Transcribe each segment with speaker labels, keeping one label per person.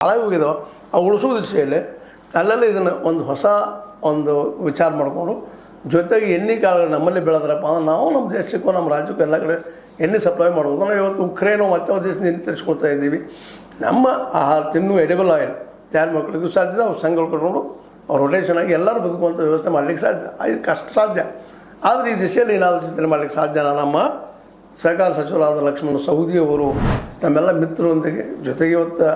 Speaker 1: ಹಾಳಾಗಿ ಹೋಗಿದಾವೆ ಅವು ಉಳಿಸೋ ದಿಶೆಯಲ್ಲಿ ಅಲ್ಲೆಲ್ಲ ಇದನ್ನು ಒಂದು ಹೊಸ ಒಂದು ವಿಚಾರ ಮಾಡಿಕೊಂಡು ಜೊತೆಗೆ ಎಣ್ಣೆ ಕಾಳುಗಳು ನಮ್ಮಲ್ಲಿ ಬೆಳೆದ್ರಪ್ಪ ಅಂದ್ರೆ ನಾವು ನಮ್ಮ ದೇಶಕ್ಕೂ ನಮ್ಮ ರಾಜ್ಯಕ್ಕೂ ಎಲ್ಲ ಕಡೆ ಎಣ್ಣೆ ಸಪ್ಲೈ ಮಾಡ್ಬೋದು. ನಾವು ಇವತ್ತು ಉಕ್ರೇನು ಮತ್ತು ದೇಶದಿಂದ ತರಿಸ್ಕೊಳ್ತಾ ಇದ್ದೀವಿ. ನಮ್ಮ ಆಹಾರ ತಿನ್ನು ಎಡಿಬಲ್ ಆಯಿಲ್ ತಯಾರು ಮಕ್ಕಳಿಗೂ ಸಾಧ್ಯ, ಅವ್ರು ಸಂಘಗಳು ಕಟ್ಕೊಂಡು ಅವ್ರು ರೊಟೇಷನ್ ಆಗಿ ಎಲ್ಲರೂ ಬದುಕುವಂಥ ವ್ಯವಸ್ಥೆ ಮಾಡಲಿಕ್ಕೆ ಸಾಧ್ಯ. ಇದು ಕಷ್ಟ ಸಾಧ್ಯ, ಆದರೆ ಈ ದಿಶೆಯಲ್ಲಿ ಏನಾದರೂ ಚಿಂತನೆ ಮಾಡಲಿಕ್ಕೆ ಸಾಧ್ಯ. ನಮ್ಮ ಸಹಕಾರ ಸಚಿವರಾದ ಲಕ್ಷ್ಮಣ ಸವದಿ ಅವರು ನಮ್ಮೆಲ್ಲ ಮಿತ್ರರೊಂದಿಗೆ ಜೊತೆಗೆ ಇವತ್ತು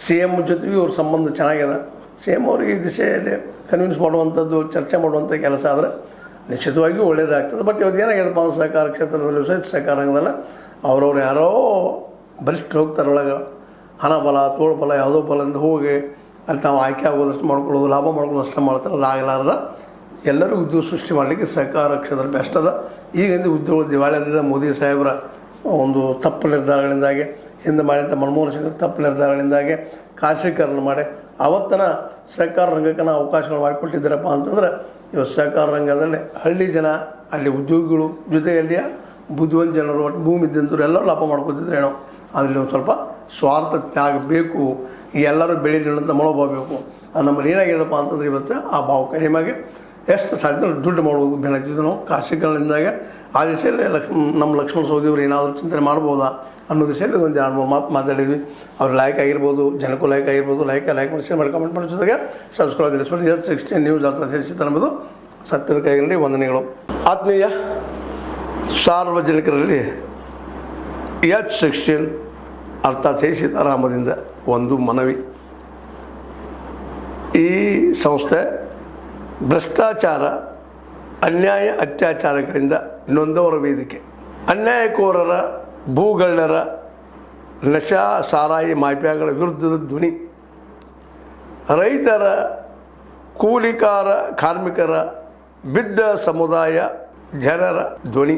Speaker 1: CM ಜೊತೆಗೆ ಅವ್ರ ಸಂಬಂಧ ಚೆನ್ನಾಗಿದೆ. CM ಅವರಿಗೆ ಈ ದಿಶೆಯಲ್ಲಿ ಕನ್ವಿನ್ಸ್ ಮಾಡುವಂಥದ್ದು, ಚರ್ಚೆ ಮಾಡುವಂಥ ಕೆಲಸ ಆದರೆ ನಿಶ್ಚಿತವಾಗಿಯೂ ಒಳ್ಳೆಯದಾಗ್ತದೆ. ಬಟ್ ಇವತ್ತು ಏನಾಗ್ಯದಪ್ಪ ಅಂದ್ರೆ ಸಹಕಾರ ಕ್ಷೇತ್ರದಲ್ಲಿ ಸಹಿತ ಸಹಕಾರ ರಂಗದಲ್ಲ ಅವ್ರವ್ರು ಯಾರೋ ಬಲಿಷ್ಠರು ಹೋಗ್ತಾರೆ ಒಳಗೆ ಹಣ ಬಲ ತೋಳು ಬಲ ಯಾವುದೋ ಬಲದಿಂದ ಹೋಗಿ ಅಲ್ಲಿ ತಾವು ಆಯ್ಕೆ ಆಗೋದಷ್ಟು ಮಾಡ್ಕೊಳ್ಳೋದು, ಲಾಭ ಮಾಡ್ಕೊಳ್ಳೋದಷ್ಟು ಮಾಡ್ತಾರೆ. ಅದಾಗಲಾರ್ದ ಎಲ್ಲರೂ ಉದ್ಯೋಗ ಸೃಷ್ಟಿ ಮಾಡಲಿಕ್ಕೆ ಸಹಕಾರ ಕ್ಷೇತ್ರ ಬೆಸ್ಟ್ ಅದ. ಈಗಿಂದ ಉದ್ಯೋಗ ದಿವಾಳಿಯಾದ ಮೋದಿ ಸಾಹೇಬರ ಒಂದು ತಪ್ಪು ನಿರ್ಧಾರಗಳಿಂದಾಗಿ, ಹಿಂದೆ ಮಾಡಿದಂಥ ಮನಮೋಹನ್ ಸಿಂಗ್ ತಪ್ಪು ನಿರ್ಧಾರಗಳಿಂದಾಗಿ ಖಾಸಗೀಕರಣ ಮಾಡಿ ಅವತ್ತನ ಸಹಕಾರ ರಂಗಕ್ಕೆ ನಾವು ಅವಕಾಶಗಳು ಮಾಡಿಕೊಟ್ಟಿದ್ದಾರಪ್ಪ ಅಂತಂದ್ರೆ ಇವತ್ತು ಸಹಕಾರ ರಂಗದಲ್ಲಿ ಹಳ್ಳಿ ಜನ, ಅಲ್ಲಿ ಉದ್ಯೋಗಿಗಳು ಜೊತೆಯಲ್ಲಿಯ ಬುದ್ಧಿವಂತ ಜನರು, ಒಟ್ಟು ಭೂಮಿ ಇದ್ದಂಥವ್ರು ಎಲ್ಲರೂ ಲಾಭ ಮಾಡ್ಕೊತಿದ್ರೇನೋ. ಅದರಲ್ಲಿ ಒಂದು ಸ್ವಲ್ಪ ಸ್ವಾರ್ಥ ತ್ಯಾಗ ಬೇಕು, ಈ ಎಲ್ಲರೂ ಬೆಳೀಲಿನಂತ ಮನೋಭಾವ ಬೇಕು. ಅದು ನಮ್ಮಲ್ಲಿ ಏನಾಗ್ಯದಪ್ಪ ಅಂತಂದ್ರೆ ಇವತ್ತು ಆ ಭಾವ ಕಡಿಮೆಗೆ ಎಷ್ಟು ಸಾಧ್ಯ ದುಡ್ಡು ಮಾಡ್ಬೋದು ಬೆಳಗ್ತಿದ್ದು ನಾವು ಖಾಸಗೀಕರಣದಿಂದಾಗೆ. ಆ ದಿಶೆಯಲ್ಲಿ ನಮ್ಮ ಲಕ್ಷ್ಮಣ ಸವದಿಯವರು ಏನಾದರೂ ಚಿಂತನೆ ಮಾಡ್ಬೋದಾ ಅನ್ನೋ ದಿಶೆಯಲ್ಲಿ ಒಂದು 2-3 ಮಾತು ಮಾತಾಡಿದ್ವಿ. ಅವ್ರು ಲೈಕ್ ಆಗಿರ್ಬೋದು, ಜನಕ್ಕೂ ಲೈಕ್ ಆಗಿರ್ಬೋದು. ಲೈಕ್ ಮಾಡಿ ಕಮೆಂಟ್ ಮಾಡೋ ಜೊತೆಗೆ ಸಬ್ಸ್ಕ್ರೈಬ್ ತಿಳಿಸ್ಬಿಟ್ಟು H16 ನ್ಯೂಸ್ ಅರ್ಥ ತಿಳಿಸಿತ ನಮ್ಮದು ಸತ್ಯದ ಕೈಗಳಲ್ಲಿ ವಂದನೆಗಳು. ಆತ್ಮೀಯ ಸಾರ್ವಜನಿಕರಲ್ಲಿ H16 ಅರ್ಥಾತ್ ಸೀತಾರಾಮದಿಂದ ಒಂದು ಮನವಿ. ಈ ಸಂಸ್ಥೆ ಭ್ರಷ್ಟಾಚಾರ, ಅನ್ಯಾಯ, ಅತ್ಯಾಚಾರಗಳಿಂದ ನೊಂದವರ ವೇದಿಕೆ. ಅನ್ಯಾಯಕೋರರ, ಭೂಗಳ್ಳರ, ನಶಾ ಸಾರಾಯಿ ಮಾಫಿಯಾಗಳ ವಿರುದ್ಧದ ಧ್ವನಿ. ರೈತರ, ಕೂಲಿಕಾರ, ಕಾರ್ಮಿಕರ, ಬಿದ್ದ ಸಮುದಾಯ ಜನರ ಧ್ವನಿ.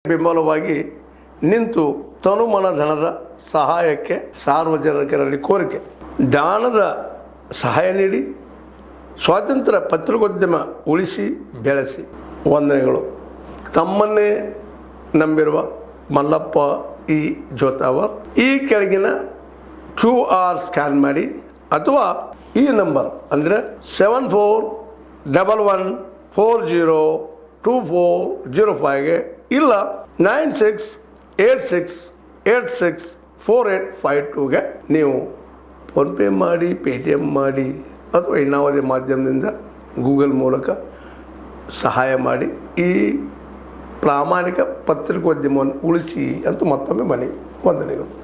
Speaker 1: ಬೆಂಬಲವಾಗಿ ನಿಂತು ತನುಮನ ಧನದ ಸಹಾಯಕ್ಕೆ ಸಾರ್ವಜನಿಕರಲ್ಲಿ ಕೋರಿಕೆ. ದಾನದ ಸಹಾಯ ನೀಡಿ ಸ್ವಾತಂತ್ರ್ಯ ಪತ್ರಿಕೋದ್ಯಮ ಉಳಿಸಿ ಬೆಳೆಸಿ. ವಂದನೆಗಳು. ತಮ್ಮನ್ನೇ ನಂಬಿರುವ ಮಲ್ಲಪ್ಪ ಇ ಜೋತಾವರ್. ಈ ಕೆಳಗಿನ QR ಸ್ಕ್ಯಾನ್ ಮಾಡಿ ಅಥವಾ ಈ ನಂಬರ್ ಅಂದರೆ 7411402405ಗೆ ಇಲ್ಲ 9686864852ಗೆ ನೀವು ಫೋನ್ಪೇ ಮಾಡಿ, ಪೇಟಿಎಮ್ ಮಾಡಿ ಅಥವಾ ಇನ್ನಾವುದೇ ಮಾಧ್ಯಮದಿಂದ ಗೂಗಲ್ ಮೂಲಕ ಸಹಾಯ ಮಾಡಿ ಈ ಪ್ರಾಮಾಣಿಕ ಪತ್ರಿಕೋದ್ಯಮವನ್ನು ಉಳಿಸಿ ಅಂತ ಮತ್ತೊಮ್ಮೆ ಮನವಿ. ವಂದನೆಗಳು.